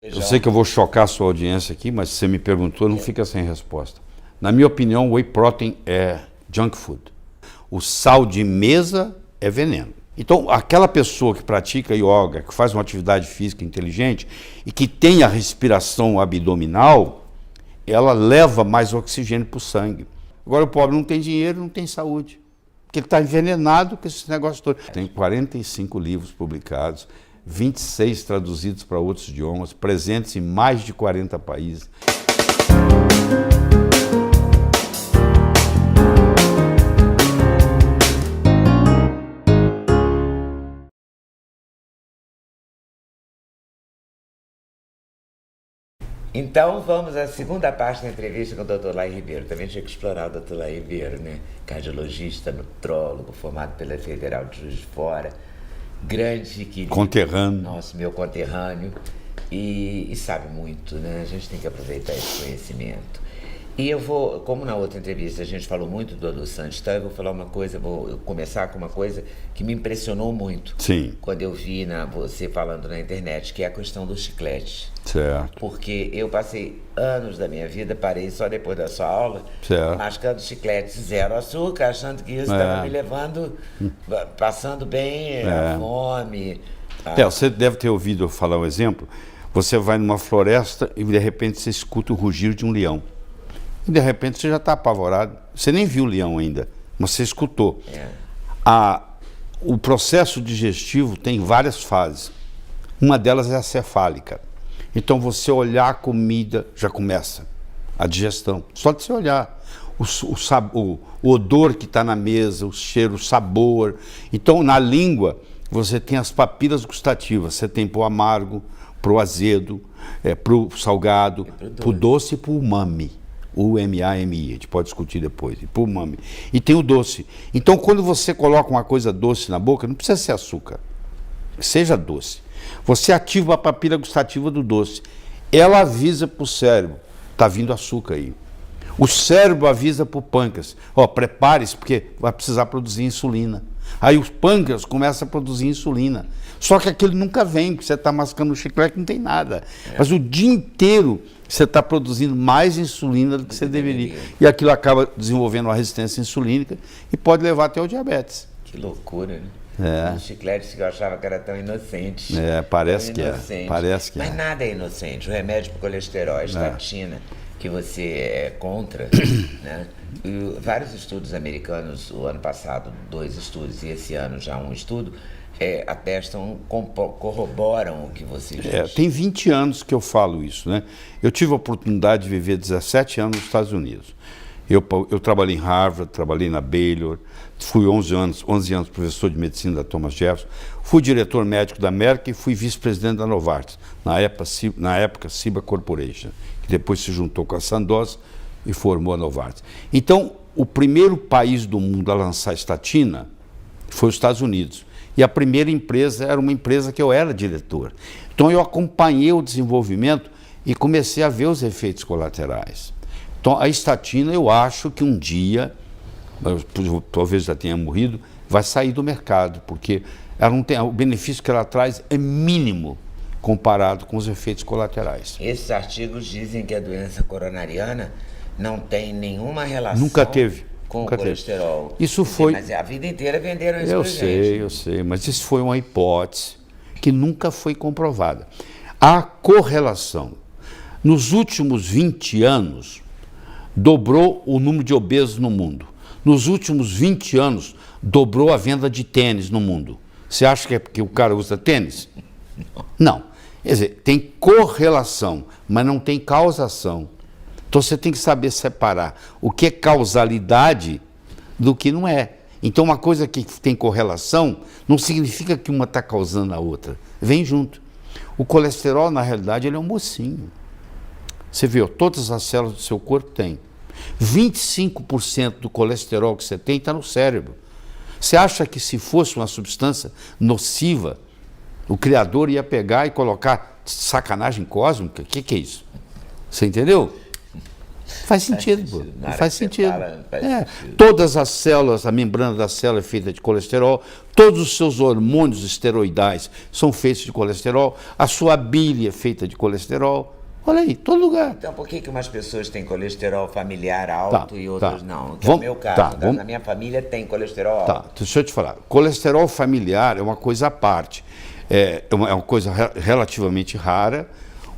Eu sei que eu vou chocar a sua audiência aqui, mas se você me perguntou, não fica sem resposta. Na minha opinião, whey protein é junk food. O sal de mesa é veneno. Então, aquela pessoa que pratica yoga, que faz uma atividade física inteligente e que tem a respiração abdominal, ela leva mais oxigênio para o sangue. Agora, o pobre não tem dinheiro, não tem saúde, porque ele está envenenado com esse negócio todo. Tem 45 livros publicados, 26 traduzidos para outros idiomas, presentes em mais de 40 países. Então vamos à segunda parte da entrevista com o Dr. Lai Ribeiro. Também tinha que explorar o Dr. Lai Ribeiro, né? Cardiologista, nutrólogo, formado pela Federal de Juiz de Fora, grande e querido. Conterrâneo. Nosso, meu conterrâneo. E sabe muito, né? A gente tem que aproveitar esse conhecimento. E eu vou, como na outra entrevista a gente falou muito do Adu Santos, então eu vou falar uma coisa, vou começar com uma coisa que me impressionou muito. Sim. Quando eu vi você falando na internet, que é a questão do chiclete. Certo. Porque eu passei anos da minha vida, parei só depois da sua aula, certo, mascando chiclete zero açúcar, achando que isso estava me levando, passando bem a fome. Você deve ter ouvido eu falar um exemplo. Você vai numa floresta e de repente você escuta o rugir de um leão. E de repente você já está apavorado. Você nem viu o leão ainda, mas você escutou. O processo digestivo tem várias fases. Uma delas é a cefálica. Então você olhar a comida já começa a digestão. Só de você olhar o odor que está na mesa, o cheiro, o sabor. Então na língua você tem as papilas gustativas. Você tem para o amargo, para o azedo, para o salgado, para o doce e para o umami. U-M-A-M-I, a gente pode discutir depois, e pro umami. E tem o doce. Então, quando você coloca uma coisa doce na boca, não precisa ser açúcar, seja doce. Você ativa a papila gustativa do doce. Ela avisa para o cérebro, está vindo açúcar aí. O cérebro avisa para o pâncreas, prepare-se, porque vai precisar produzir insulina. Aí o pâncreas começa a produzir insulina. Só que aquilo nunca vem, porque você está mascando o chiclete, não tem nada. Mas o dia inteiro você está produzindo mais insulina do que você deveria. E aquilo acaba desenvolvendo uma resistência insulínica e pode levar até ao diabetes. Que loucura, né? Os chicletes que eu achava que era tão inocentes. Parece que é. Mas nada é inocente. O remédio para o colesterol, a estatina, que você é contra, né? E vários estudos americanos, o ano passado, 2 estudos, e esse ano já um estudo, atestam, corroboram o que você diz. Tem 20 anos que eu falo isso, né? Eu tive a oportunidade de viver 17 anos nos Estados Unidos. Eu trabalhei em Harvard, trabalhei na Baylor, fui 11 anos professor de medicina da Thomas Jefferson, fui diretor médico da Merck e fui vice-presidente da Novartis, na época Ciba Corporation, que depois se juntou com a Sandoz e formou a Novartis. Então, o primeiro país do mundo a lançar estatina foi os Estados Unidos. E a primeira empresa era uma empresa que eu era diretor. Então eu acompanhei o desenvolvimento e comecei a ver os efeitos colaterais. Então a estatina, eu acho que um dia, talvez já tenha morrido, vai sair do mercado, porque ela não tem, o benefício que ela traz é mínimo comparado com os efeitos colaterais. Esses artigos dizem que a doença coronariana não tem nenhuma relação... Nunca teve. Com o colesterol. Isso foi... Mas a vida inteira venderam isso pra gente. Eu sei, mas isso foi uma hipótese que nunca foi comprovada. A correlação. Nos últimos 20 anos, dobrou o número de obesos no mundo. Nos últimos 20 anos, dobrou a venda de tênis no mundo. Você acha que é porque o cara usa tênis? Não. Quer dizer, tem correlação, mas não tem causação. Então você tem que saber separar o que é causalidade do que não é. Então uma coisa que tem correlação não significa que uma está causando a outra. Vem junto. O colesterol, na realidade, ele é um mocinho. Você viu, todas as células do seu corpo têm. 25% do colesterol que você tem está no cérebro. Você acha que se fosse uma substância nociva, o Criador ia pegar e colocar sacanagem cósmica? O que é isso? Você entendeu? Faz sentido, pô. Na hora Faz que você sentido. fala, faz sentido. Todas as células, a membrana da célula é feita de colesterol, todos os seus hormônios esteroidais são feitos de colesterol, a sua bile é feita de colesterol. Olha aí, todo lugar. Então, por que umas pessoas têm colesterol familiar alto e outras não? Que é Vamos- o meu caso. tá, No caso vamos- da minha família tem colesterol alto. Tá, deixa eu te falar. Colesterol familiar é uma coisa à parte. É uma coisa relativamente rara.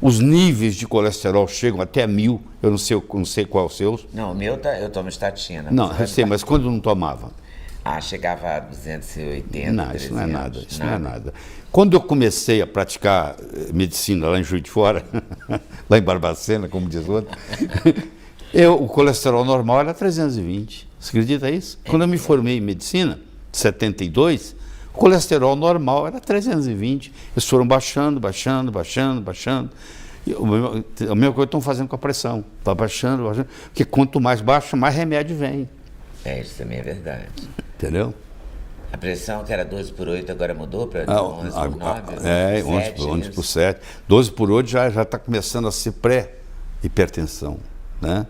Os níveis de colesterol chegam até 1000. Eu não sei qual é o seu. Não, o meu eu tomo estatina. Não, eu sei, mas quando não tomava? Chegava a 280, Não, isso não é 300, nada, isso não é nada. Quando eu comecei a praticar medicina lá em Juiz de Fora, lá em Barbacena, como diz o outro, o colesterol normal era 320. Você acredita isso? Quando eu me formei em medicina, em 72, o colesterol normal era 320. Eles foram baixando. E a mesma coisa estão fazendo com a pressão. Está baixando. Porque quanto mais baixa, mais remédio vem. Isso também é verdade. Entendeu? A pressão, que era 12 por 8, agora mudou para 11 por 9? 11 por 7. 12 por 8 já está começando a ser pré-hipertensão, né?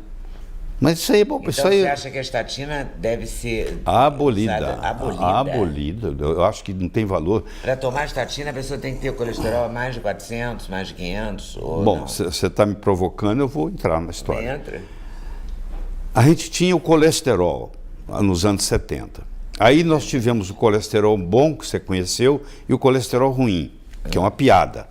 Mas isso aí é bom. Então Isso aí você acha que a estatina deve ser abolida. usada- Abolida. Eu acho que não tem valor. Para tomar estatina, a pessoa tem que ter o colesterol mais de 400, mais de 500, ou Bom, não? você está me provocando, eu vou entrar na história. Entra. A gente tinha o colesterol nos anos 70. Aí nós tivemos o colesterol bom, que você conheceu, e o colesterol ruim, que é uma piada.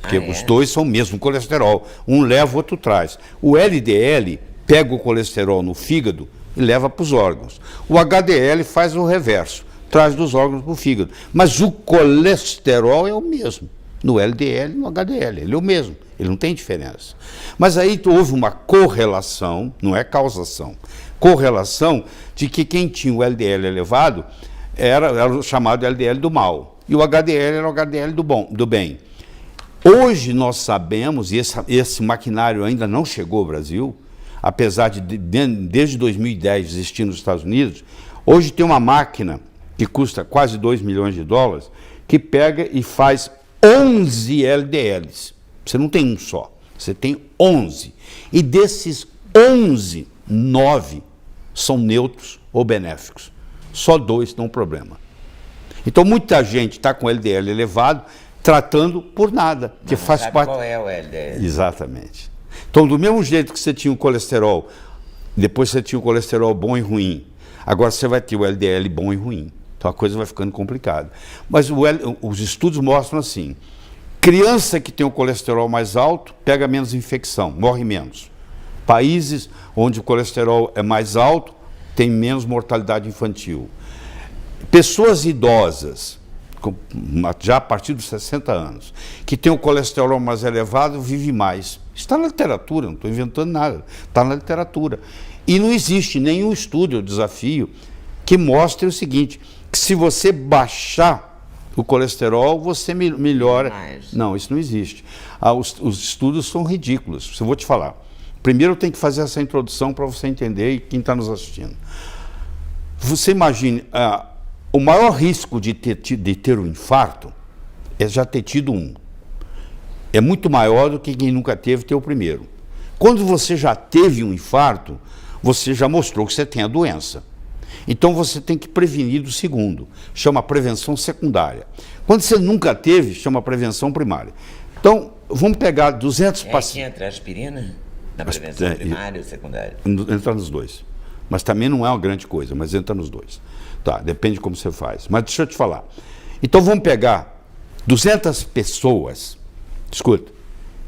Porque os dois são o mesmo colesterol. Um leva, o outro traz. O LDL pega o colesterol no fígado e leva para os órgãos. O HDL faz o reverso, traz dos órgãos para o fígado. Mas o colesterol é o mesmo. No LDL e no HDL, ele é o mesmo. Ele não tem diferença. Mas aí houve uma correlação, não é causação, correlação de que quem tinha o LDL elevado era o chamado LDL do mal. E o HDL era o HDL do bem. Hoje nós sabemos, e esse maquinário ainda não chegou ao Brasil, apesar de desde 2010 existir nos Estados Unidos, hoje tem uma máquina que custa quase 2 milhões de dólares, que pega e faz 11 LDLs. Você não tem um só, você tem 11. E desses 11, 9 são neutros ou benéficos. Só 2 dão problema. Então muita gente está com LDL elevado, tratando por nada, que Mas não faz sabe parte. qual é o LDL. Exatamente. Então, do mesmo jeito que você tinha o colesterol, depois você tinha o colesterol bom e ruim, agora você vai ter o LDL bom e ruim. Então a coisa vai ficando complicada. Mas os estudos mostram assim: criança que tem o colesterol mais alto pega menos infecção, morre menos. Países onde o colesterol é mais alto tem menos mortalidade infantil. Pessoas idosas, já a partir dos 60 anos, que tem o colesterol mais elevado, vive mais. Está na literatura, não estou inventando nada, está na literatura. E não existe nenhum estudo, eu desafio, que mostre o seguinte, que se você baixar o colesterol, você melhora. Não, isso não existe. Os estudos são ridículos, eu vou te falar. Primeiro eu tenho que fazer essa introdução para você entender e quem está nos assistindo. Você imagine, o maior risco de ter um infarto é já ter tido um. É muito maior do que quem nunca teve ter o primeiro. Quando você já teve um infarto, você já mostrou que você tem a doença. Então você tem que prevenir do segundo. Chama prevenção secundária. Quando você nunca teve, chama prevenção primária. Então, vamos pegar 200 pacientes. Que entra a aspirina na prevenção primária ou secundária? Entra nos dois. Mas também não é uma grande coisa, mas entra nos dois. Tá, depende de como você faz. Mas deixa eu te falar. Então vamos pegar 200 pessoas, escuta,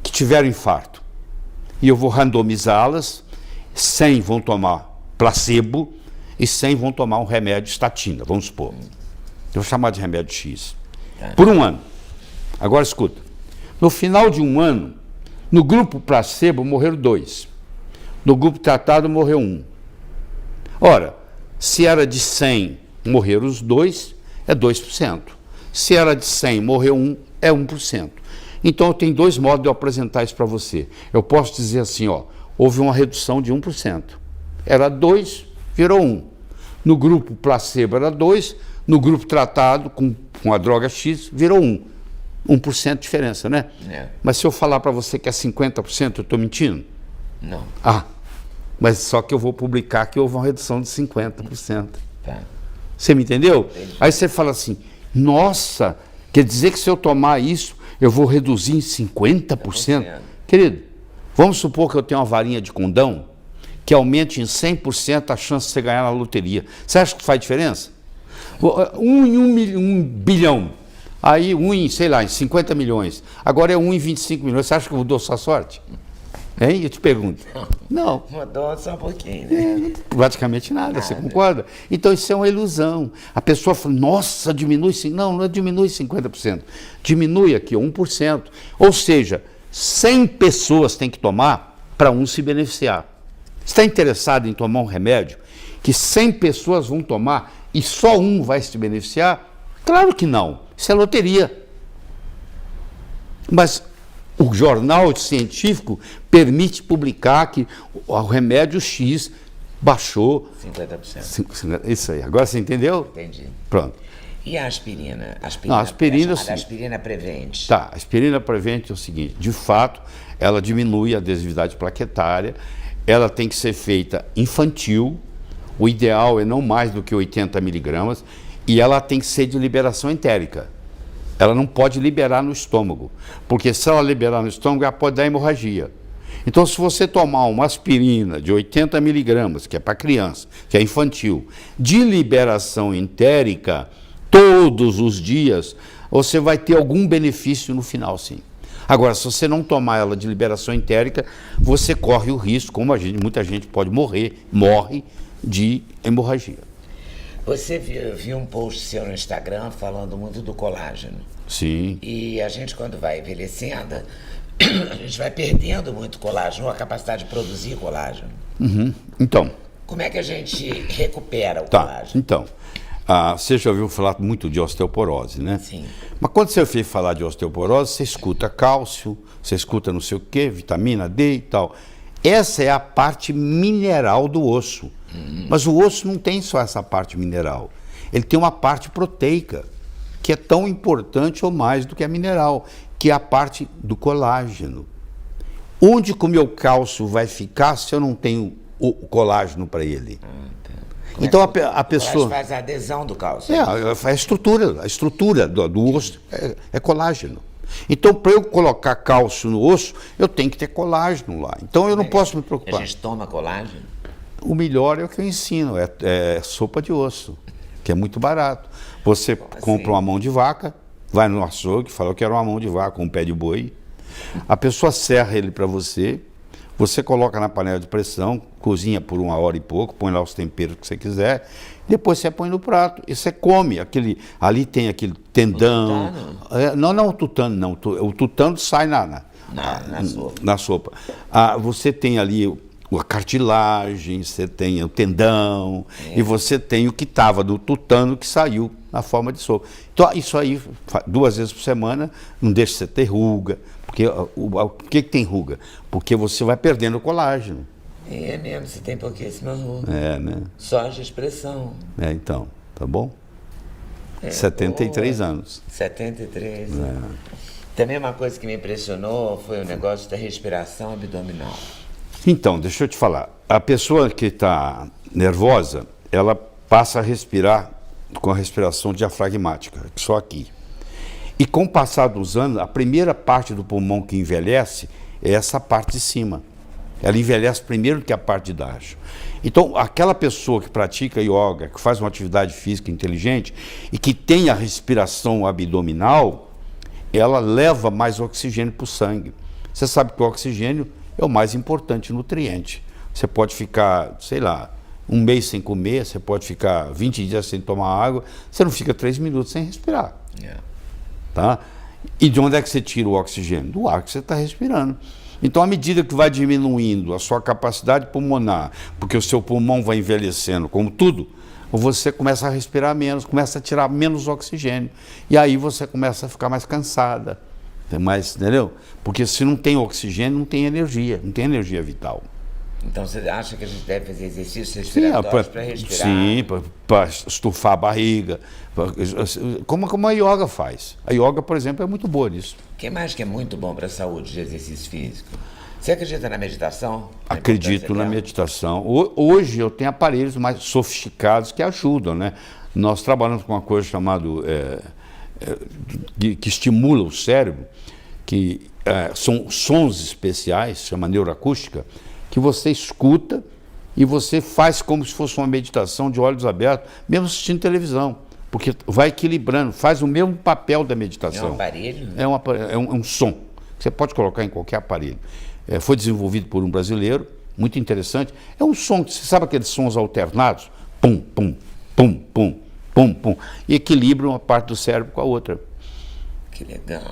que tiveram infarto. E eu vou randomizá-las, 100 vão tomar placebo e 100 vão tomar um remédio estatina, vamos supor. Eu vou chamar de remédio X. Por um ano. Agora escuta. No final de um ano, no grupo placebo morreram 2. No grupo tratado morreu 1. Ora, se era de 100, morreram os 2, é 2%. Se era de 100, morreu 1, é 1%. Então, eu tenho 2 modos de eu apresentar isso para você. Eu posso dizer assim, ó, houve uma redução de 1%. Era 2, virou 1. No grupo placebo era 2, no grupo tratado com a droga X, virou 1. 1% de diferença, né? É. Mas se eu falar para você que é 50%, eu estou mentindo? Não. Mas só que eu vou publicar que houve uma redução de 50%. Tá. Você me entendeu? Entendi. Aí você fala assim, nossa, quer dizer que se eu tomar isso, eu vou reduzir em 50%? Querido, vamos supor que eu tenho uma varinha de condão que aumente em 100% a chance de você ganhar na loteria. Você acha que faz diferença? Um bilhão. Aí sei lá, em 50 milhões. Agora é 1 em 25 milhões. Você acha que mudou sua sorte? Hein? Eu te pergunto. Não. Mudou só um pouquinho, né? Praticamente nada, você concorda? Então isso é uma ilusão. A pessoa fala, nossa, diminui. Não diminui 50%. Diminui aqui 1%. Ou seja, 100 pessoas têm que tomar para um se beneficiar. Você está interessado em tomar um remédio que 100 pessoas vão tomar e só um vai se beneficiar? Claro que não. Isso é loteria. Mas o jornal científico permite publicar que o remédio X baixou 50%. Isso aí. Agora você entendeu? Entendi. Pronto. E a aspirina? Não, a aspirina, a aspirina prevente. Tá, a aspirina prevente é o seguinte, de fato, ela diminui a adesividade plaquetária, ela tem que ser feita infantil, o ideal é não mais do que 80 miligramas, e ela tem que ser de liberação entérica. Ela não pode liberar no estômago, porque se ela liberar no estômago, ela pode dar hemorragia. Então, se você tomar uma aspirina de 80 miligramas, que é para criança, que é infantil, de liberação entérica, todos os dias, você vai ter algum benefício no final, sim. Agora, se você não tomar ela de liberação entérica, você corre o risco, como muita gente morre de hemorragia. Você viu um post seu no Instagram falando muito do colágeno. Sim. E a gente, quando vai envelhecendo, a gente vai perdendo muito colágeno, ou a capacidade de produzir colágeno. Uhum. Então. Como é que a gente recupera o Tá, colágeno? então. Você já ouviu falar muito de osteoporose, né? Sim. Mas quando você ouve falar de osteoporose, você escuta cálcio, você escuta não sei o quê, vitamina D e tal. Essa é a parte mineral do osso. Mas o osso não tem só essa parte mineral. Ele tem uma parte proteica, que é tão importante ou mais do que a mineral, que é a parte do colágeno. Onde que o meu cálcio vai ficar se eu não tenho o colágeno para ele? Então a pessoa faz a adesão do cálcio. A estrutura do osso é colágeno. Então, para eu colocar cálcio no osso, eu tenho que ter colágeno lá. Então, eu não posso me preocupar. A gente toma colágeno? O melhor é o que eu ensino, é sopa de osso, que é muito barato. Você compra uma mão de vaca, vai no açougue, fala, eu quero uma mão de vaca, um pé de boi. A pessoa serra ele para você, você coloca na panela de pressão, cozinha por 1 hora e pouco, põe lá os temperos que você quiser, depois você põe no prato e você come. Ali tem aquele tendão. Não o tutano, não. O tutano sai na sopa. Você tem ali a cartilagem, você tem o tendão, e você tem o que estava do tutano que saiu na forma de sopa. Então, isso aí, 2 vezes por semana, não deixa você ter ruga. Porque por que tem ruga? Porque você vai perdendo o colágeno. É mesmo, você tem pouquíssima ruga. Né? Só de expressão. Então, tá bom? 73 anos. 73. Também uma coisa que me impressionou foi o negócio da respiração abdominal. Então, deixa eu te falar. A pessoa que está nervosa, ela passa a respirar com a respiração diafragmática, só aqui. E com o passar dos anos, a primeira parte do pulmão que envelhece é essa parte de cima. Ela envelhece primeiro que a parte de baixo. Então, aquela pessoa que pratica yoga, que faz uma atividade física inteligente e que tem a respiração abdominal, ela leva mais oxigênio para o sangue. Você sabe que o oxigênio é o mais importante nutriente. Você pode ficar, sei lá, 1 mês sem comer, você pode ficar 20 dias sem tomar água, você não fica 3 minutos sem respirar. Tá? E de onde é que você tira o oxigênio? Do ar que você está respirando. Então, à medida que vai diminuindo a sua capacidade pulmonar, porque o seu pulmão vai envelhecendo, como tudo, você começa a respirar menos, começa a tirar menos oxigênio. E aí você começa a ficar mais cansada. Entendeu? Porque se não tem oxigênio, não tem energia vital. Então você acha que a gente deve fazer exercícios respiratórios para respirar? Sim, para estufar a barriga, como a yoga faz. A yoga, por exemplo, é muito boa nisso. O que mais que é muito bom para a saúde de exercício físico? Você acredita na meditação? Acredito na meditação. Hoje eu tenho aparelhos mais sofisticados que ajudam, né? Nós trabalhamos com uma coisa chamada que estimula o cérebro, que são sons especiais, chama neuroacústica, que você escuta e você faz como se fosse uma meditação de olhos abertos, mesmo assistindo televisão, porque vai equilibrando, faz o mesmo papel da meditação. É um aparelho? É um som, que você pode colocar em qualquer aparelho. Foi desenvolvido por um brasileiro, muito interessante. É um som, você sabe aqueles sons alternados? Pum, pum, pum, pum, pum, pum. E equilibra uma parte do cérebro com a outra. Que legal.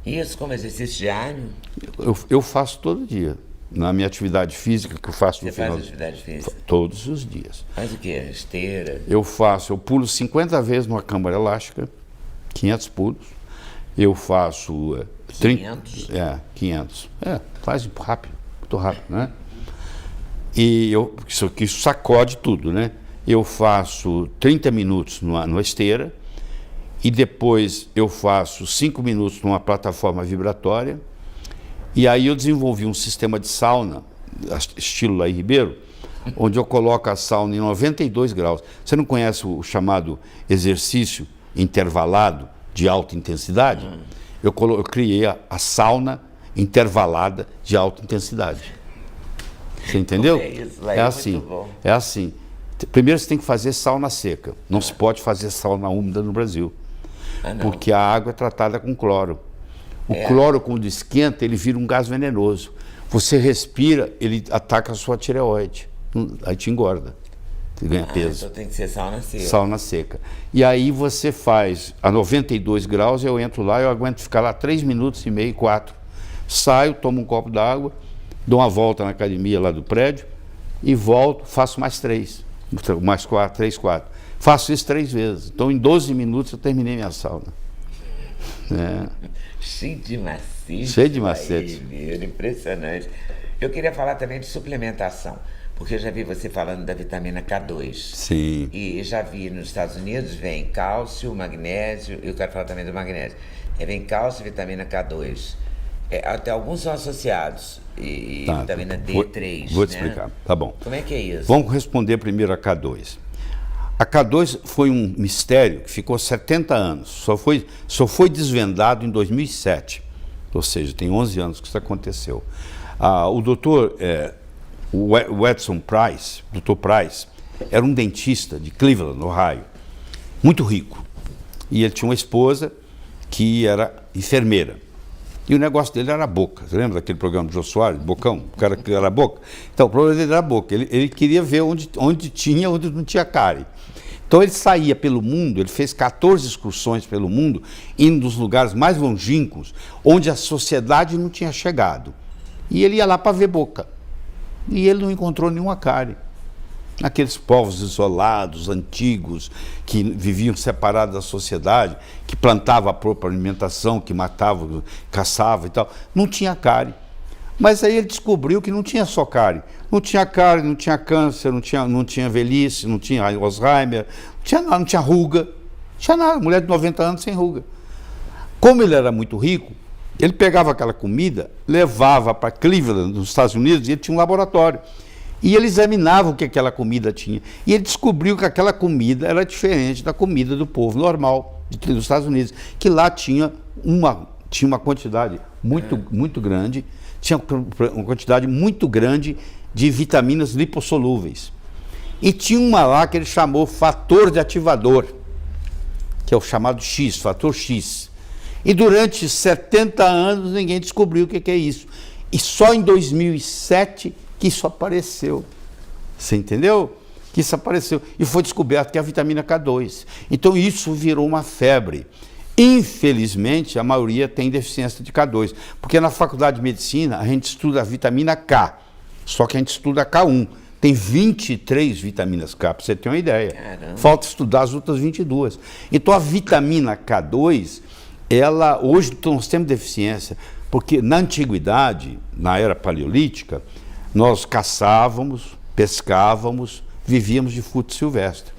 Isso como exercício diário? Eu faço todo dia. Na minha atividade física, que eu faço no final... Você faz atividade física? Todos os dias. Faz o quê? Esteira? Eu pulo 50 vezes numa câmara elástica, 500 pulos. Eu faço... 500? 500. Faz rápido, muito rápido, né? E isso sacode tudo, né? Eu faço 30 minutos numa esteira e depois eu faço 5 minutos numa plataforma vibratória. E aí eu desenvolvi um sistema de sauna, estilo Laí Ribeiro, onde eu coloco a sauna em 92 graus. Você não conhece o chamado exercício intervalado de alta intensidade? Eu criei a sauna intervalada de alta intensidade. Você entendeu? É isso, Laí, muito bom. É assim. Primeiro você tem que fazer sauna seca. Não se pode fazer sauna úmida no Brasil. Porque a água é tratada com cloro. O cloro, quando esquenta, ele vira um gás venenoso. Você respira, ele ataca a sua tireoide. Aí te engorda. Você ganha peso. Então tem que ser sauna seca. Sauna seca. E aí você faz a 92 graus, eu entro lá, eu aguento ficar lá 3 minutos e meio, 4. Saio, tomo um copo d'água, dou uma volta na academia lá do prédio e volto, faço mais 3. Mais 4, 3, 4. Faço isso 3 vezes. Então em 12 minutos eu terminei minha sauna. Cheio de macete. Cheio de macete. Impressionante. Eu queria falar também de suplementação, porque eu já vi você falando da vitamina K2. Sim. E já vi nos Estados Unidos, vem cálcio, magnésio, eu quero falar também do magnésio. Vem cálcio e vitamina K2. Até alguns são associados. E vitamina D3. Vou te explicar, tá bom. Como é que é isso? Vamos responder primeiro a K2. A K2 foi um mistério que ficou 70 anos, só foi desvendado em 2007, ou seja, tem 11 anos que isso aconteceu. O doutor o Edson Price, Dr. Price, era um dentista de Cleveland, Ohio, muito rico, e ele tinha uma esposa que era enfermeira. E o negócio dele era a boca. Você lembra daquele programa do Jô Soares, Bocão? O cara que era a boca? Então, o problema dele era a boca. Ele queria ver onde não tinha cárie. Então, ele saía pelo mundo, ele fez 14 excursões pelo mundo, indo nos lugares mais longínquos, onde a sociedade não tinha chegado. E ele ia lá para ver boca. E ele não encontrou nenhuma cárie. Aqueles povos isolados, antigos, que viviam separados da sociedade, que plantavam a própria alimentação, que matavam, caçavam e tal, não tinha cárie. Mas aí ele descobriu que não tinha só cárie. Não tinha cárie, não tinha câncer, não tinha velhice, não tinha Alzheimer, não tinha ruga, não tinha nada. Mulher de 90 anos sem ruga. Como ele era muito rico, ele pegava aquela comida, levava para Cleveland, nos Estados Unidos, e ele tinha um laboratório. E ele examinava o que aquela comida tinha. E ele descobriu que aquela comida era diferente da comida do povo normal dos Estados Unidos. Que lá tinha uma quantidade muito grande, tinha uma quantidade muito grande de vitaminas lipossolúveis. E tinha uma lá que ele chamou fator de ativador, que é o chamado X, fator X. E durante 70 anos ninguém descobriu o que é isso. E só em 2007... que isso apareceu. Você entendeu? Que isso apareceu. E foi descoberto que é a vitamina K2. Então isso virou uma febre. Infelizmente, a maioria tem deficiência de K2. Porque na faculdade de medicina a gente estuda a vitamina K. Só que a gente estuda a K1. Tem 23 vitaminas K, para você ter uma ideia. Caramba. Falta estudar as outras 22. Então a vitamina K2, hoje nós temos deficiência. Porque na antiguidade, na era paleolítica, Nós caçávamos, pescávamos, vivíamos de fruto silvestre.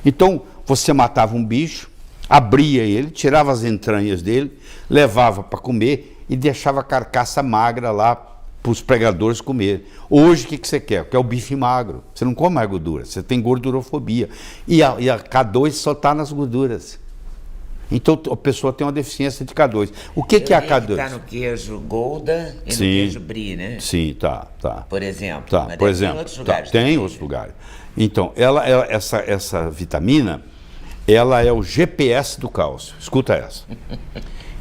Então, você matava um bicho, abria ele, tirava as entranhas dele, levava para comer e deixava a carcaça magra lá para os pregadores comerem. Hoje, o que você quer? Quer o bife magro. Você não come mais gordura, você tem gordurofobia. E a K2 só está nas gorduras. Então, a pessoa tem uma deficiência de K2. O que é a K2? Está no queijo Gouda e no Sim. queijo Brie, né? Sim, tá. Por exemplo. Tá, mas por tem exemplo. outros lugares Tem também, outros né? lugares. Então, essa vitamina, ela é o GPS do cálcio. Escuta essa.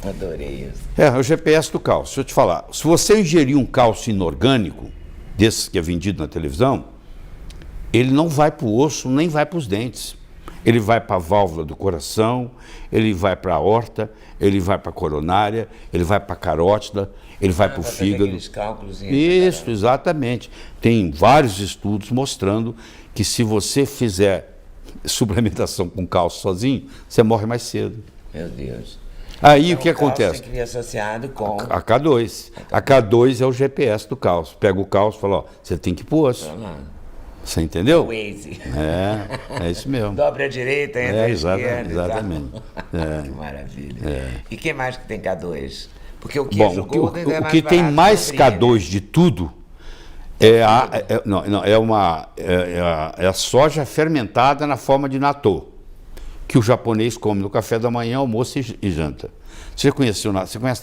Adorei isso. É o GPS do cálcio. Deixa eu te falar. Se você ingerir um cálcio inorgânico, desse que é vendido na televisão, ele não vai para o osso, nem vai para os dentes. Ele vai para a válvula do coração, ele vai para a aorta, ele vai para a coronária, ele vai para a carótida, ele vai para o fígado. Aqueles cálculos. Isso, exatamente. Tem vários estudos mostrando que se você fizer suplementação com cálcio sozinho, você morre mais cedo. Meu Deus. Aí Então, o que o cálcio acontece? tem que vir associado com... A K2. A K2 é o GPS do cálcio. Pega o cálcio e fala, ó, você tem que ir pro osso. Vamos lá. Você entendeu? Waze. É isso mesmo. Dobra a direita, entra a esquerda. Exatamente. Que maravilha. E que mais que tem K2? Porque o Bom, queijo Gouda ainda é o mais que tem barato mais que a Brie, K2 de tudo é a soja fermentada na forma de natô, que o japonês come no café da manhã, almoço e janta. Você conhece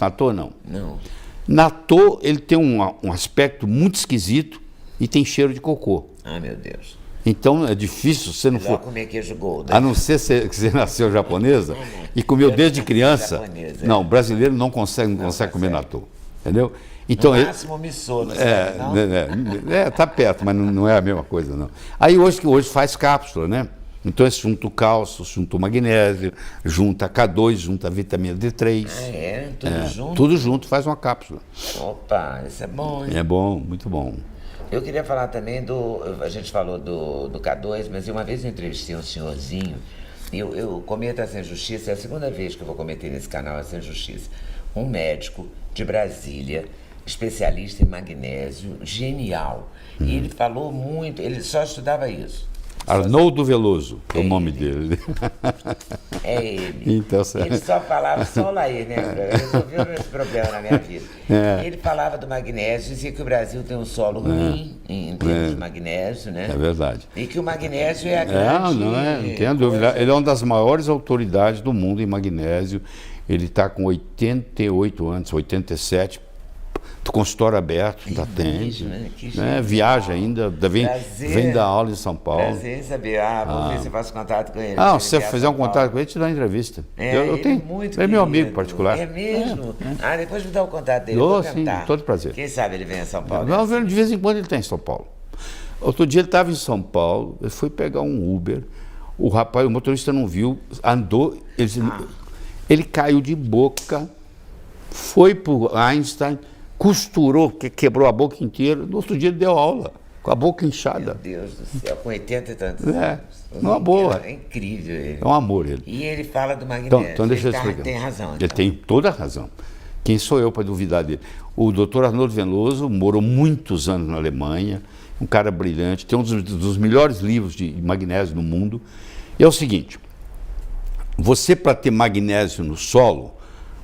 natô, não? Não. Natô, ele tem um aspecto muito esquisito e tem cheiro de cocô. Ah, meu Deus. Então é difícil você não Melhor for. comer queijo Gouda. A não ser que você nasceu japonesa e comeu desde criança. Japonesa. Não, brasileiro não consegue comer natô. Entendeu? Então, No máximo missô, não sabe, não? tá perto, mas não é a mesma coisa, não. Aí hoje faz cápsula, né? Então é junta o cálcio, junta o magnésio, junta a K2, junta a vitamina D3. Ah, é? Tudo junto? Tudo junto faz uma cápsula. Opa, isso é bom, hein? É bom, muito bom. Eu queria falar também a gente falou do K2, mas uma vez eu entrevistei um senhorzinho, e eu cometo essa injustiça, é a segunda vez que eu vou cometer nesse canal essa injustiça. Um médico de Brasília, especialista em magnésio, genial. E ele falou muito, ele só estudava isso. Arnoldo Veloso é o nome dele. É ele. Então, ele só falava, só lá ele, né? Resolveu esse problema na minha vida. Ele falava do magnésio, dizia que o Brasil tem um solo ruim em termos de magnésio, né? É verdade. E que o magnésio é a grande... Não tenha dúvida. Ele é uma das maiores autoridades do mundo em magnésio. Ele está com 88 anos, 87, consultório aberto, ainda atende. Né? Viaja ainda, vem dar aula em São Paulo. Prazer em saber. Vou ver se eu faço contato com ele. Se você fizer um contato com ele, te dá uma entrevista. Eu tenho. Muito é meu amigo particular. É mesmo? Depois me dá o contato dele. Sim, todo prazer. Quem sabe ele vem a São Paulo. De vez em quando ele está em São Paulo. Outro dia ele estava em São Paulo, ele foi pegar um Uber, o motorista não viu, andou, ele caiu de boca, foi para o Einstein, costurou, quebrou a boca inteira, no outro dia ele deu aula, com a boca inchada. Meu Deus do céu, com 80 e tantos anos. Uma boa. É incrível ele. É um amor ele. E ele fala do magnésio. Então deixa eu explicar. Tem razão. Ele tem toda a razão. Quem sou eu para duvidar dele? O doutor Arnoldo Veloso morou muitos anos na Alemanha, um cara brilhante, tem um dos melhores livros de magnésio no mundo. E é o seguinte, você para ter magnésio no solo,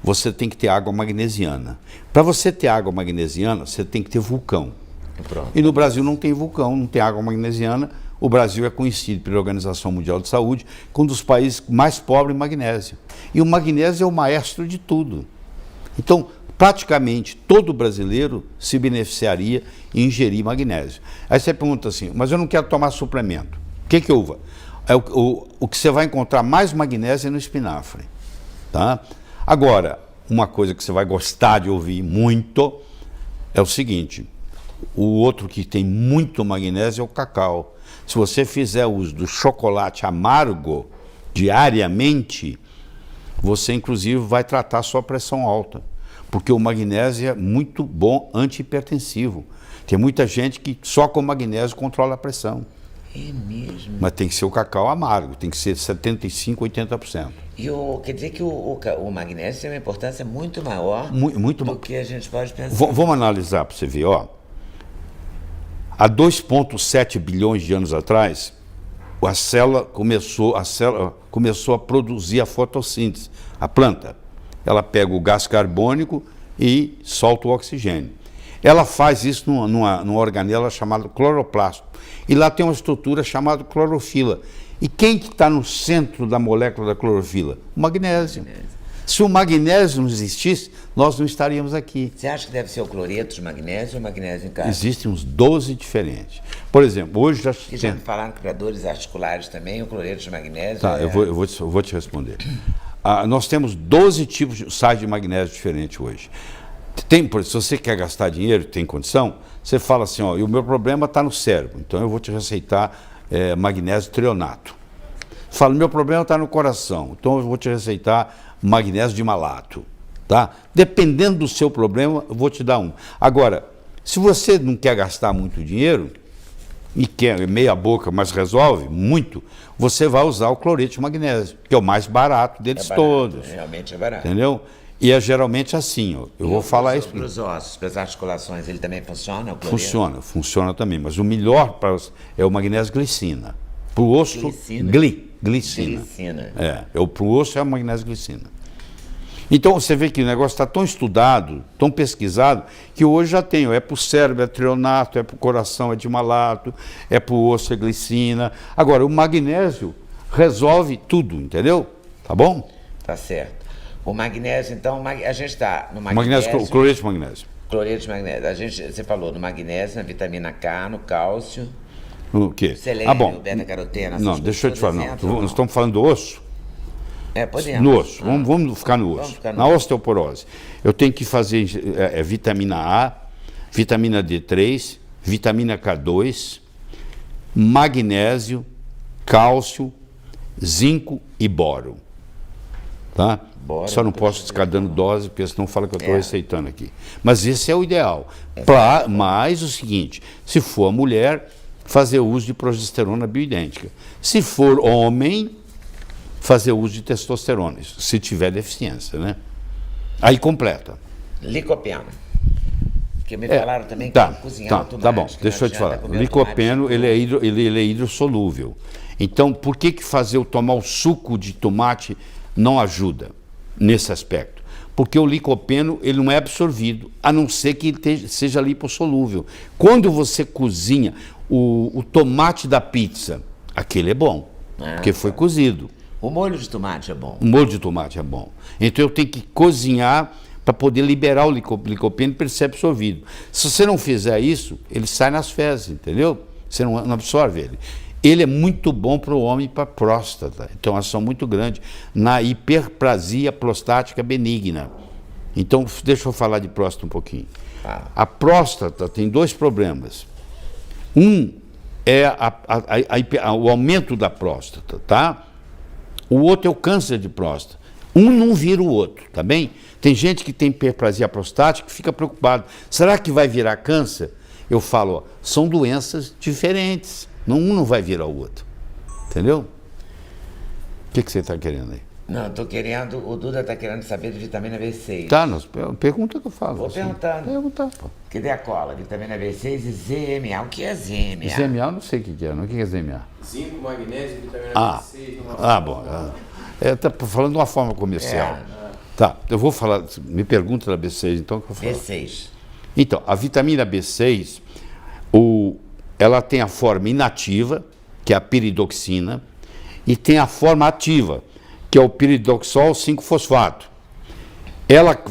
você tem que ter água magnesiana. Para você ter água magnesiana, você tem que ter vulcão. Pronto. E no Brasil não tem vulcão, não tem água magnesiana. O Brasil é conhecido pela Organização Mundial de Saúde como um dos países mais pobres em magnésio. E o magnésio é o maestro de tudo. Então, praticamente todo brasileiro se beneficiaria em ingerir magnésio. Aí você pergunta assim, mas eu não quero tomar suplemento. O que eu uso? O que você vai encontrar mais magnésio é no espinafre. Tá? Agora, uma coisa que você vai gostar de ouvir muito é o seguinte, o outro que tem muito magnésio é o cacau. Se você fizer uso do chocolate amargo diariamente, você inclusive vai tratar a sua pressão alta, porque o magnésio é muito bom antihipertensivo. Tem muita gente que só com magnésio controla a pressão. É mesmo? Mas tem que ser o cacau amargo, tem que ser 75%, 80%. Quer dizer que o magnésio tem uma importância muito maior muito do que a gente pode pensar. Vamos analisar para você ver, ó. Há 2,7 bilhões de anos atrás, a célula começou a produzir a fotossíntese, a planta. Ela pega o gás carbônico e solta o oxigênio. Ela faz isso numa organela chamada cloroplasto. E lá tem uma estrutura chamada clorofila. E quem que está no centro da molécula da clorofila? O magnésio. Se o magnésio não existisse, nós não estaríamos aqui. Você acha que deve ser o cloreto de magnésio ou magnésio em casa? Existem uns 12 diferentes. Por exemplo, hoje já... Que já me falaram que para dores articulares também, o cloreto de magnésio Tá, eu vou te responder. Nós temos 12 tipos de sais de magnésio diferentes hoje. Se você quer gastar dinheiro, tem condição, você fala assim, ó, e o meu problema está no cérebro, então eu vou te receitar magnésio treonato. Fala, meu problema está no coração, então eu vou te receitar magnésio de malato, tá? Dependendo do seu problema, eu vou te dar um. Agora, se você não quer gastar muito dinheiro, e quer meia boca, mas resolve muito, você vai usar o cloreto de magnésio, que é o mais barato deles todos. Realmente é barato. Entendeu? E é geralmente assim, ó, eu vou falar isso. Para os ossos, para as articulações, ele também funciona, o cloreto? Funciona também, mas o melhor é o magnésio glicina. Para o osso, glicina. Para o osso é o magnésio glicina. Então você vê que o negócio está tão estudado, tão pesquisado, que hoje já tem, é para o cérebro é treonato, é para o coração é de malato, é para o osso é glicina. Agora, o magnésio resolve tudo, entendeu? Tá bom? Tá certo. O magnésio, então, a gente está no magnésio... O cloreto de magnésio. Cloreto de magnésio. Você falou no magnésio, na vitamina K, no cálcio... O quê? Selênio, beta-caroteno... Não, deixa eu te falar, nós estamos falando do osso? Podemos. No osso, vamos ficar no osso. Na osteoporose, eu tenho que fazer vitamina A, vitamina D3, vitamina K2, magnésio, cálcio, zinco e boro. Tá? Só não posso ficar dando dose, porque senão fala que eu estou receitando aqui. Mas esse é o ideal. Mas o seguinte, se for mulher, fazer uso de progesterona bioidêntica. Se for homem, fazer uso de testosterona, se tiver deficiência, né? Aí completa. Licopeno. Porque me falaram também que cozinhar o tomate. Tá bom, deixa eu te falar. O licopeno, ele é hidrossolúvel. Então, por que tomar o suco de tomate não ajuda nesse aspecto? Porque o licopeno, ele não é absorvido, a não ser que ele seja lipossolúvel. Quando você cozinha o tomate da pizza, aquele é bom, porque foi cozido. O molho de tomate é bom. O molho de tomate é bom. Então eu tenho que cozinhar para poder liberar o licopeno para ele ser absorvido. Se você não fizer isso, ele sai nas fezes, entendeu? Você não absorve ele. Ele é muito bom para o homem e para a próstata. Então, ação muito grande na hiperplasia prostática benigna. Então, deixa eu falar de próstata um pouquinho. A próstata tem dois problemas. Um é o aumento da próstata, tá? O outro é o câncer de próstata. Um não vira o outro, tá bem? Tem gente que tem hiperplasia prostática que fica preocupado. Será que vai virar câncer? Eu falo, ó, são doenças diferentes. Um não vai virar o outro. Entendeu? O que você está querendo aí? Não, estou querendo, o Duda está querendo saber de vitamina B6. Tá, pergunta que eu falo. Vou perguntando. Perguntar, pô. Cadê a cola? Vitamina B6 e ZMA. O que é ZMA? ZMA eu não sei o que é. O que é ZMA? Zinco, magnésio, vitamina B6. Bom. Está falando de uma forma comercial. Tá, eu vou falar, me pergunta da B6, então que eu vou falar. B6. Então, a vitamina B6, ela tem a forma inativa, que é a piridoxina, e tem a forma ativa, que é o piridoxol 5-fosfato.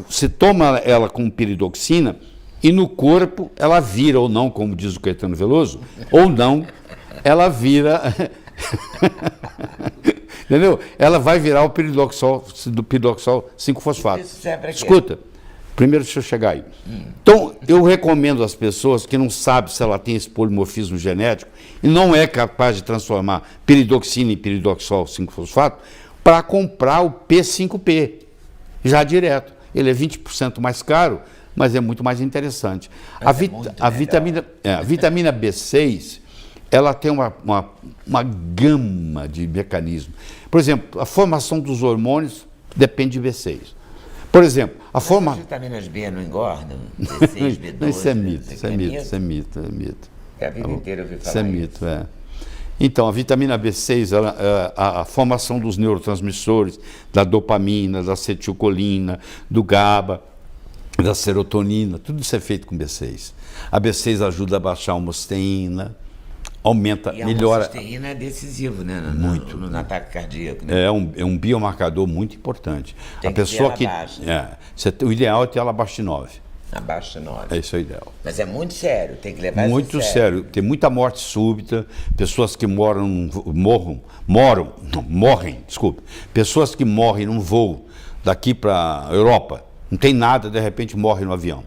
Você toma ela com piridoxina e no corpo ela vira ou não, como diz o Caetano Veloso, ou não, ela vira... Entendeu? Ela vai virar o piridoxol 5-fosfato. Isso serve pra quê? Escuta, primeiro deixa eu chegar aí. Então, eu recomendo às pessoas que não sabem se ela tem esse polimorfismo genético e não é capaz de transformar piridoxina em piridoxol 5-fosfato, para comprar o P5P, já direto. Ele é 20% mais caro, mas é muito mais interessante. A vitamina B6, ela tem uma gama de mecanismos. Por exemplo, a formação dos hormônios depende de B6. Por exemplo, As vitaminas B não engordam? B6, B12? Isso é mito. A vida inteira eu ouvi falar Isso é mito, é. Então, a vitamina B6, a formação dos neurotransmissores, da dopamina, da acetilcolina, do GABA, da serotonina, tudo isso é feito com B6. A B6 ajuda a baixar a homosteína, aumenta, E melhora. A homosteína é decisivo, né? Muito. No ataque cardíaco. Né? É um biomarcador muito importante. Tem a que pessoa ter que ela baixa. o ideal é ter ela abaixo de 9. Abaixo de 9. Isso é o ideal. Mas é muito sério, tem que levar Muito isso sério. Tem muita morte súbita, pessoas que pessoas que morrem num voo daqui para a Europa, não tem nada, de repente morre no avião.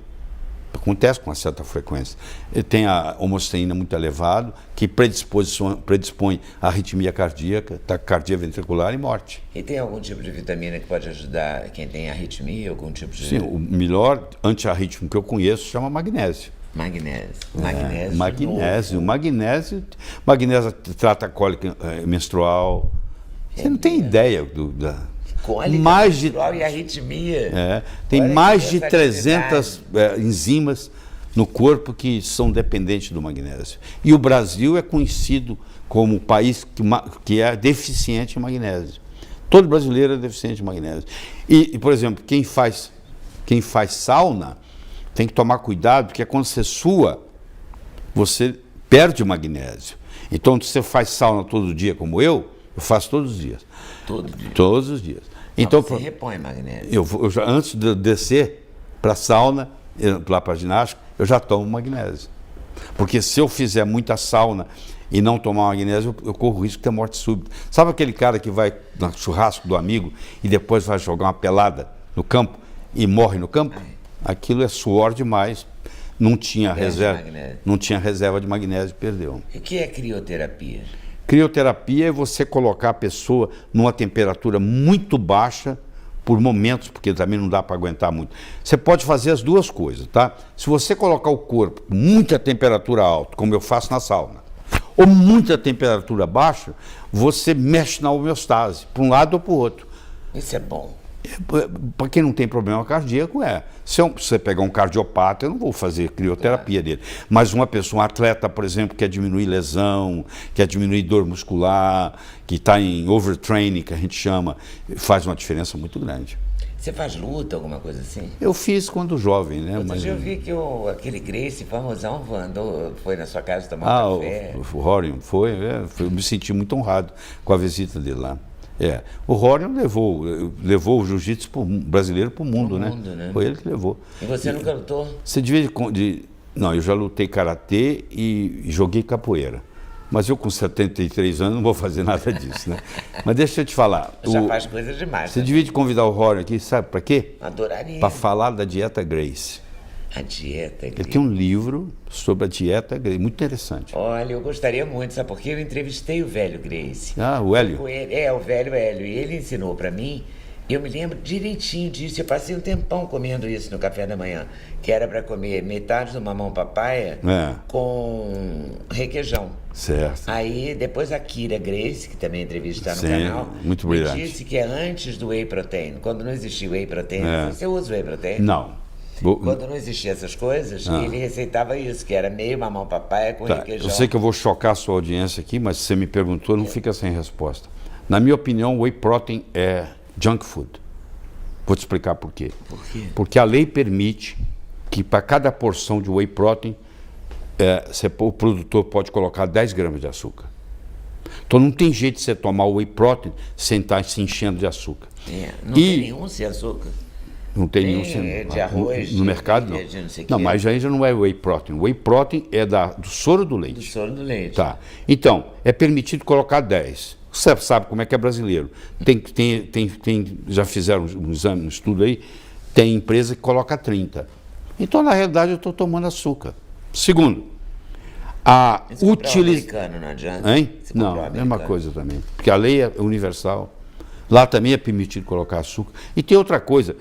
Acontece com uma certa frequência. Ele tem a homosteína muito elevada, que predispõe à arritmia cardíaca, taquicardia ventricular e morte. E tem algum tipo de vitamina que pode ajudar quem tem arritmia, algum tipo de... Sim, o melhor antiarrítmico que eu conheço chama magnésio. Magnésio. Magnésio trata a cólica menstrual. Você não tem ideia Cólica menstrual e arritmia. Tem Olha mais que de 300 enzimas no corpo que são dependentes do magnésio. E o Brasil é conhecido como o país que é deficiente em magnésio. Todo brasileiro é deficiente em magnésio. E por exemplo, quem faz sauna tem que tomar cuidado, porque quando você sua, você perde o magnésio. Então, se você faz sauna todo dia, como eu faço todos os dias. Todos os dias. Então, você repõe magnésio. Eu já, antes de descer para a sauna, lá para a ginástica, eu já tomo magnésio. Porque se eu fizer muita sauna e não tomar magnésio, eu corro o risco de ter morte súbita. Sabe aquele cara que vai no churrasco do amigo e depois vai jogar uma pelada no campo e morre no campo? Aquilo é suor demais. Não tinha reserva de magnésio, perdeu. E o que é crioterapia? Crioterapia é você colocar a pessoa numa temperatura muito baixa por momentos, porque também não dá para aguentar muito. Você pode fazer as duas coisas, tá? Se você colocar o corpo com muita temperatura alta, como eu faço na sauna, ou muita temperatura baixa, você mexe na homeostase, para um lado ou para o outro. Isso é bom. Para quem não tem problema cardíaco, se você pegar um cardiopata, eu não vou fazer crioterapia dele. Mas uma pessoa, um atleta, por exemplo, quer diminuir lesão, quer diminuir dor muscular, que está em overtraining, que a gente chama, faz uma diferença muito grande. Você faz luta, alguma coisa assim? Eu fiz quando jovem, né? Outro dia eu vi que aquele Gracie famosão foi na sua casa tomar um café. O Rorion eu me senti muito honrado com a visita dele lá. O Rorion levou o jiu-jitsu brasileiro para o mundo, né? Foi ele que levou. E você nunca lutou? Você devia Não, eu já lutei karatê e joguei capoeira. Mas eu com 73 anos não vou fazer nada disso, né? Mas deixa eu te falar. Já faz coisa demais. Você devia convidar o Rorion aqui, sabe para quê? Adoraria. Para falar da dieta Gracie. A dieta Gracie. Ele tem um livro sobre a dieta Gracie, muito interessante. Olha, eu gostaria muito, sabe por quê? Eu entrevistei o velho Gracie. O Hélio? O velho Hélio. E ele ensinou para mim, eu me lembro direitinho disso. Eu passei um tempão comendo isso no café da manhã, que era para comer metade do mamão papaya com requeijão. Certo. Aí, depois a Kira Gracie, que também entrevista no Sim, canal, muito me brilhante. disse que é antes do whey protein. Quando não existia whey protein, você usa whey protein? Não. Quando não existiam essas coisas, ele receitava isso, que era meio mamão papaya com requeijão. Eu sei que eu vou chocar a sua audiência aqui, mas se você me perguntou, não fica sem resposta. Na minha opinião, whey protein é junk food. Vou te explicar por quê. Por quê? Porque a lei permite que para cada porção de whey protein, o produtor pode colocar 10 gramas de açúcar. Então não tem jeito de você tomar o whey protein sem estar se enchendo de açúcar. Não tem nenhum sem açúcar. Não tem nenhum de arroz, no mercado não. De não sei Não, mas aí já não é whey protein. Whey protein é do soro do leite. Do soro do leite. Tá. Então, é permitido colocar 10. Você sabe como é que é brasileiro. Já fizeram um exame, um estudo aí, tem empresa que coloca 30. Então, na realidade, eu estou tomando açúcar. Segundo, a americano, não adianta? Hein? Não, é a mesma coisa também. Porque a lei é universal. Lá também é permitido colocar açúcar. E tem outra coisa.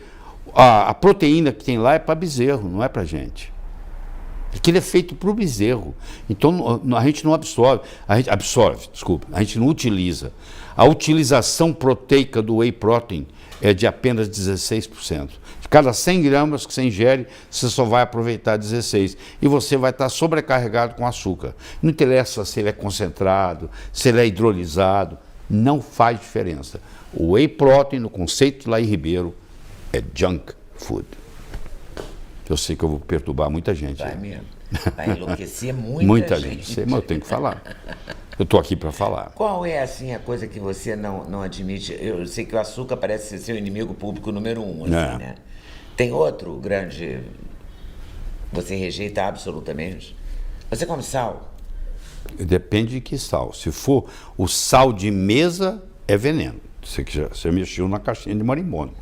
A proteína que tem lá é para bezerro, não é para gente. Aquilo é feito para o bezerro. Então a gente não absorve. A gente não utiliza. A utilização proteica do whey protein é de apenas 16%. De cada 100 gramas que você ingere, você só vai aproveitar 16. E você vai estar sobrecarregado com açúcar. Não interessa se ele é concentrado, se ele é hidrolisado, não faz diferença. O whey protein, no conceito de Laí Ribeiro, é junk food. Eu sei que eu vou perturbar muita gente. Vai mesmo. Vai enlouquecer muita gente. Mas eu tenho que falar. Eu estou aqui para falar. Qual é, assim, a coisa que você não admite? Eu sei que o açúcar parece ser seu inimigo público número 1, assim, né? Tem outro grande... Você rejeita absolutamente? Você come sal? Depende de que sal. Se for o sal de mesa, é veneno. Você mexeu na caixinha de marimbondo.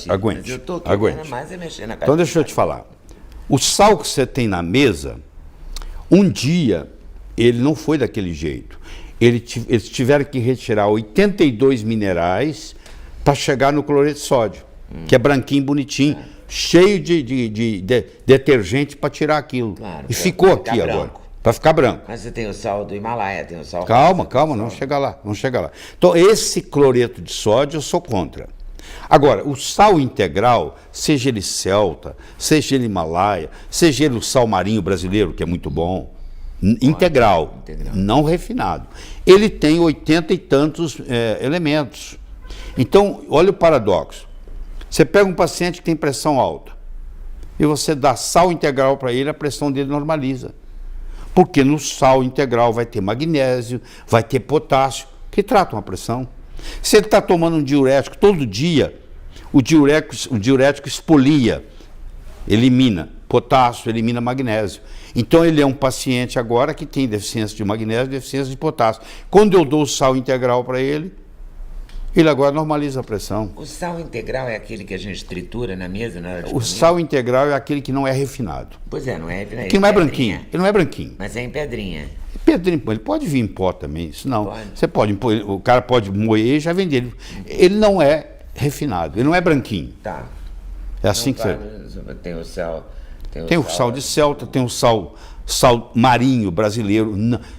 Aguente. Mas eu estou aguente. mais é mexer na caixinha. Então deixa eu te falar. O sal que você tem na mesa, um dia, ele não foi daquele jeito. Eles tiveram que retirar 82 minerais para chegar no cloreto de sódio, que é branquinho, bonitinho, cheio de detergente para tirar aquilo. Claro, e ficou aqui agora, para ficar branco. Mas você tem o sal do Himalaia, tem o sal... Calma, não chega lá, não chega lá. Então, esse cloreto de sódio eu sou contra. Agora, o sal integral, seja ele celta, seja ele Himalaia, seja ele o sal marinho brasileiro, que é muito bom, integral, não refinado. Ele tem 80 e tantos elementos. Então, olha o paradoxo. Você pega um paciente que tem pressão alta e você dá sal integral para ele, a pressão dele normaliza. Porque no sal integral vai ter magnésio, vai ter potássio, que tratam a pressão. Se ele está tomando um diurético todo dia, o diurético expolia, elimina potássio, elimina magnésio. Então ele é um paciente agora que tem deficiência de magnésio, deficiência de potássio. Quando eu dou o sal integral para ele agora normaliza a pressão. O sal integral é aquele que a gente tritura na mesa na hora de O comer? sal integral é aquele que não é refinado. Pois é, não é refinado. Que não é branquinho. Ele não é branquinho. Mas é em pedrinha. Pedrinho, ele pode vir em pó também, isso não. Pode. Você pode, o cara pode moer e já vender ele. Ele não é refinado, ele não é branquinho. Tá. É assim que você... Tem o sal... Tem o sal de celta, tem o sal marinho brasileiro.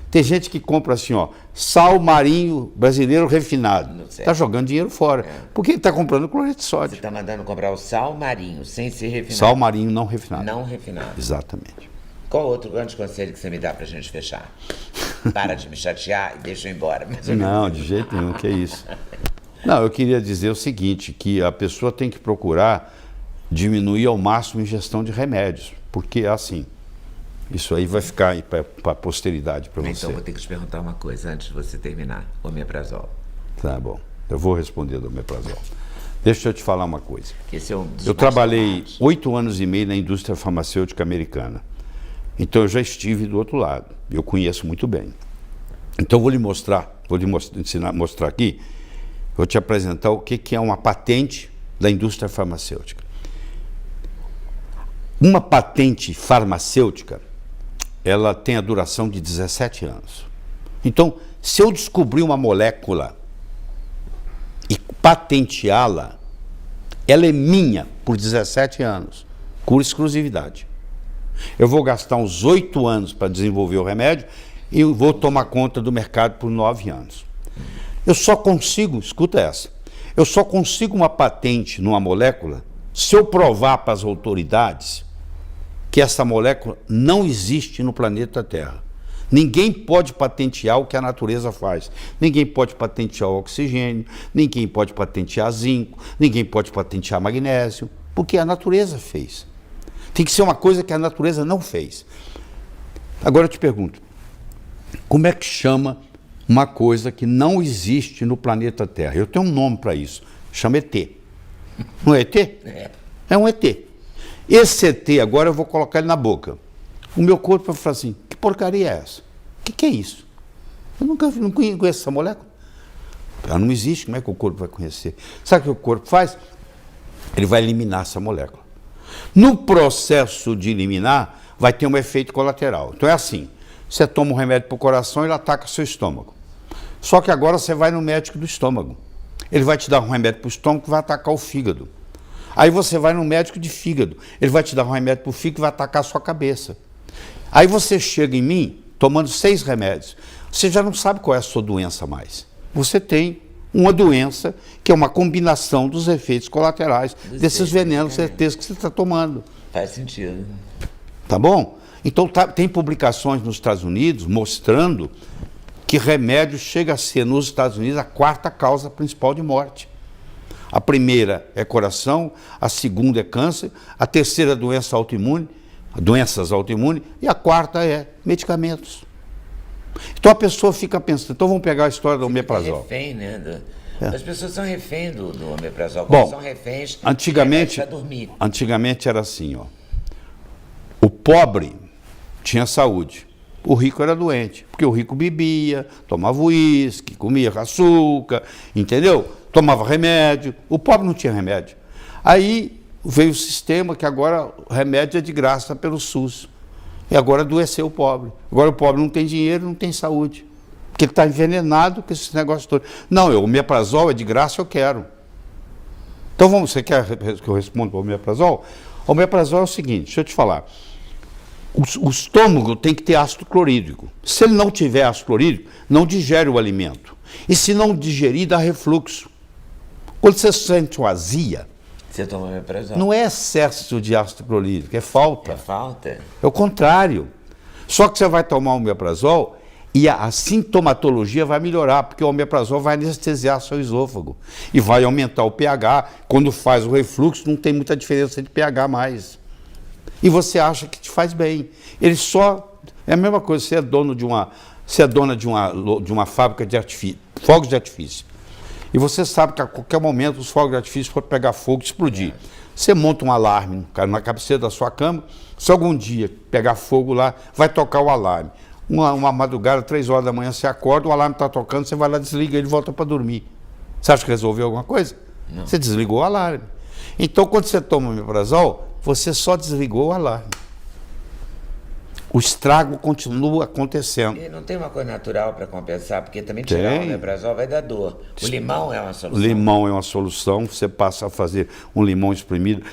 Tem gente que compra assim, ó, sal marinho brasileiro refinado. Está jogando dinheiro fora. Porque ele está comprando cloreto de sódio. Você está mandando comprar o sal marinho, sem ser refinado. Sal marinho não refinado. Não refinado. Exatamente. Qual outro grande conselho que você me dá para a gente fechar? Para de me chatear e deixa eu ir embora. Não, de jeito nenhum, que é isso. Não, eu queria dizer o seguinte, que a pessoa tem que procurar diminuir ao máximo a ingestão de remédios, porque é assim, isso aí vai ficar para a posteridade para você. Então vou ter que te perguntar uma coisa antes de você terminar, omeprazol. Tá bom, eu vou responder do omeprazol. Deixa eu te falar uma coisa. Esse é um dos eu trabalhei 8 anos e meio na indústria farmacêutica americana, então eu já estive do outro lado, eu conheço muito bem. Então vou lhe mostrar aqui, vou te apresentar o que é uma patente da indústria farmacêutica. Uma patente farmacêutica, ela tem a duração de 17 anos. Então, se eu descobrir uma molécula e patenteá-la, ela é minha por 17 anos, por exclusividade. Eu vou gastar uns 8 anos para desenvolver o remédio e eu vou tomar conta do mercado por 9 anos. Eu só consigo, escuta essa, eu só consigo uma patente numa molécula se eu provar para as autoridades que essa molécula não existe no planeta Terra. Ninguém pode patentear o que a natureza faz. Ninguém pode patentear o oxigênio, ninguém pode patentear zinco, ninguém pode patentear magnésio, porque a natureza fez. Tem que ser uma coisa que a natureza não fez. Agora eu te pergunto, como é que chama uma coisa que não existe no planeta Terra? Eu tenho um nome para isso, chama ET. Não é ET? É um ET. Esse ET, agora eu vou colocar ele na boca. O meu corpo vai falar assim, que porcaria é essa? O que é isso? Eu não conheço essa molécula. Ela não existe, como é que o corpo vai conhecer? Sabe o que o corpo faz? Ele vai eliminar essa molécula. No processo de eliminar, vai ter um efeito colateral. Então é assim, você toma um remédio para o coração e ele ataca seu estômago. Só que agora você vai no médico do estômago. Ele vai te dar um remédio para o estômago que vai atacar o fígado. Aí você vai no médico de fígado, ele vai te dar um remédio para o fígado que vai atacar a sua cabeça. Aí você chega em mim, tomando 6 remédios, você já não sabe qual é a sua doença mais. Você tem uma doença que é uma combinação dos efeitos colaterais desses venenos certeza que você está tomando. Faz sentido. Tá bom? Então tem publicações nos Estados Unidos mostrando que remédio chega a ser, nos Estados Unidos, a 4ª causa principal de morte. A primeira é coração, a segunda é câncer, a terceira doença autoimune, doenças autoimunes, e a 4ª é medicamentos. Então a pessoa fica pensando, então vamos pegar a história do omeprazol. Refém, né? As pessoas são refém do omeprazol. Bom, são reféns, antigamente era assim, ó. O pobre tinha saúde, o rico era doente, porque o rico bebia, tomava uísque, comia açúcar, entendeu? Tomava remédio, o pobre não tinha remédio. Aí veio o sistema que agora o remédio é de graça pelo SUS. E agora adoeceu o pobre. Agora o pobre não tem dinheiro, não tem saúde. Porque ele está envenenado com esse negócio todo. Não, o omeprazol é de graça, eu quero. Então vamos, você quer que eu responda para o omeprazol? O omeprazol é o seguinte, deixa eu te falar. O estômago tem que ter ácido clorídrico. Se ele não tiver ácido clorídrico, não digere o alimento. E se não digerir, dá refluxo. Quando você sente uma azia, você toma omeprazol. Não é excesso de ácido clorídrico, é falta. É falta? É o contrário. Só que você vai tomar o omeprazol e a sintomatologia vai melhorar, porque o omeprazol vai anestesiar seu esôfago e vai aumentar o pH. Quando faz o refluxo, não tem muita diferença de pH mais. E você acha que te faz bem. Ele só... É a mesma coisa, você é dona de uma fábrica de artifício, fogos de artifício. E você sabe que a qualquer momento os fogos de artifício podem pegar fogo e explodir. Você monta um alarme na cabeceira da sua cama, se algum dia pegar fogo lá, vai tocar o alarme. Uma madrugada, 3 horas da manhã, você acorda, o alarme está tocando, você vai lá, desliga ele e volta para dormir. Você acha que resolveu alguma coisa? Não. Você desligou o alarme. Então, quando você toma o omeprazol, você só desligou o alarme. O estrago continua acontecendo. E não tem uma coisa natural para compensar, porque também tirar o omeprazol vai dar dor. O limão é uma solução. O limão é uma solução, você passa a fazer um limão espremido.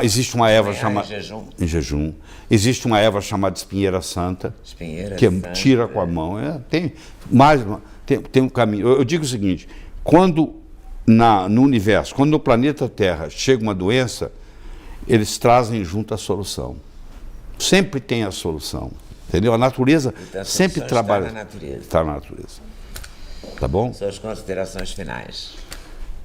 Existe uma erva chamada... Em jejum. Existe uma erva chamada espinheira santa, tira com a mão. Tem um caminho. Eu digo o seguinte, quando no universo, quando no planeta Terra chega uma doença, eles trazem junto a solução. Sempre tem a solução, entendeu? A natureza sempre trabalha. Está na natureza. Tá bom? Suas considerações finais.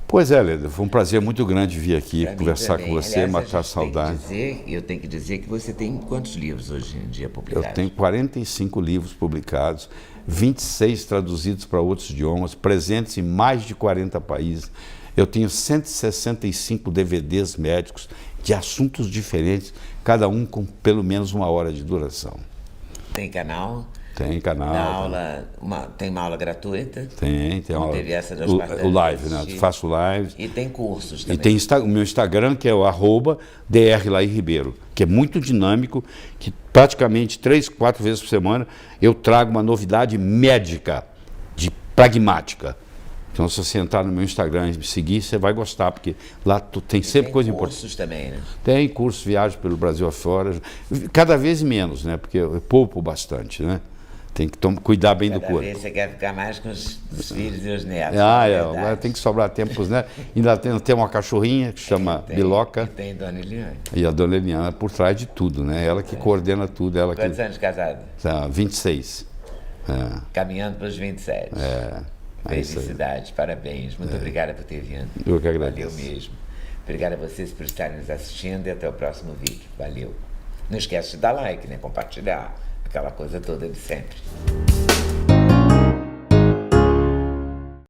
Pois é, Leda, foi um prazer muito grande vir aqui conversar com você, aliás, matar a saudade. Eu tenho que dizer que você tem quantos livros hoje em dia publicados? Eu tenho 45 livros publicados, 26 traduzidos para outros idiomas, presentes em mais de 40 países. Eu tenho 165 DVDs médicos de assuntos diferentes, cada um com pelo menos 1 hora de duração. Tem canal? Tem canal. Tem uma aula gratuita? Tem aula. Teve essa das o live, né? Eu faço live. E tem cursos também. E tem o meu Instagram, que é o @drlairribeiro, que é muito dinâmico, que praticamente 3, 4 vezes por semana eu trago uma novidade médica, pragmática. Então, se você entrar no meu Instagram e me seguir, você vai gostar, porque lá tem sempre coisa importante. Tem cursos também, né? Tem cursos, viagem pelo Brasil afora, cada vez menos, né? Porque eu poupo bastante, né? Tem que cuidar bem do corpo. Cada vez você quer ficar mais com os filhos e os netos. Agora tem que sobrar tempo para os netos. Ainda tem uma cachorrinha que chama Biloca. E tem Dona Eliane. E a Dona Eliane por trás de tudo, né? Ela que coordena tudo. Quantos anos de casado? 26. Caminhando para os 27. Felicidade, parabéns. Muito obrigada por ter vindo. Eu que agradeço. Valeu mesmo. Obrigado a vocês por estarem nos assistindo e até o próximo vídeo. Valeu. Não esquece de dar like, né? Compartilhar. Aquela coisa toda de sempre.